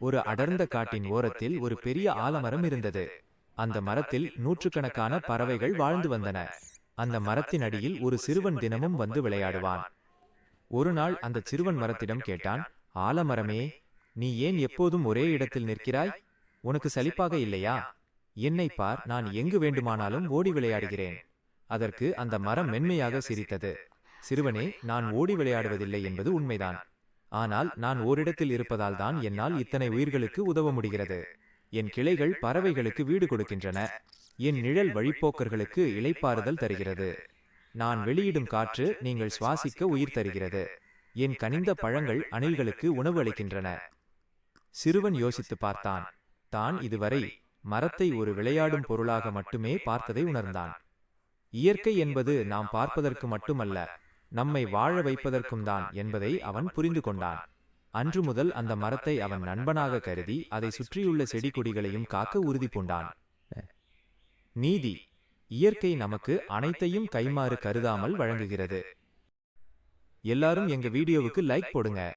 ஒரு அடர்ந்த காட்டின் ஓரத்தில் ஒரு பெரிய ஆலமரம் இருந்தது. அந்த மரத்தில் நூற்றுக்கணக்கான பறவைகள் வாழ்ந்து வந்தன. அந்த மரத்தின் அடியில் ஒரு சிறுவன் தினமும் வந்து விளையாடுவான். ஒரு நாள் அந்த சிறுவன் மரத்திடம் கேட்டான், ஆலமரமே, நீ ஏன் எப்போதும் ஒரே இடத்தில் நிற்கிறாய்? உனக்கு சலிப்பாக இல்லையா? என்னை பார், நான் எங்கு வேண்டுமானாலும் ஓடி விளையாடுகிறேன். அதற்கு அந்த மரம் மென்மையாக சிரித்தது. சிறுவனே, நான் ஓடி விளையாடுவதில்லை என்பது உண்மைதான். ஆனால் நான் ஓரிடத்தில் இருப்பதால் தான் என்னால் இத்தனை உயிர்களுக்கு உதவ முடிகிறது. என் கிளைகள் பறவைகளுக்கு வீடு கொடுக்கின்றன. என் நிழல் வழிப்போக்கர்களுக்கு இளைப்பாறுதல் தருகிறது. நான் வெளியிடும் காற்று நீங்கள் சுவாசிக்க உயிர் தருகிறது. என் கனிந்த பழங்கள் அணில்களுக்கு உணவு அளிக்கின்றன. சிறுவன் யோசித்து பார்த்தான். தான் இதுவரை மரத்தை ஒரு விளையாடும் பொருளாக மட்டுமே பார்த்ததை உணர்ந்தான். இயற்கை என்பது நாம் பார்ப்பதற்கு மட்டுமல்ல, நம்மை வாழ வைப்பதற்கும் தான் என்பதை அவன் புரிந்து கொண்டான். அன்று முதல் அந்த மரத்தை அவன் நண்பனாக கருதி அதை சுற்றியுள்ள செடி கொடிகளையும் காக்க உறுதி பூண்டான். நீதி: இயற்கை நமக்கு அனைத்தையும் கைமாறு கருதாமல் வழங்குகிறது. எல்லாரும் எங்க வீடியோவுக்கு லைக் போடுங்க.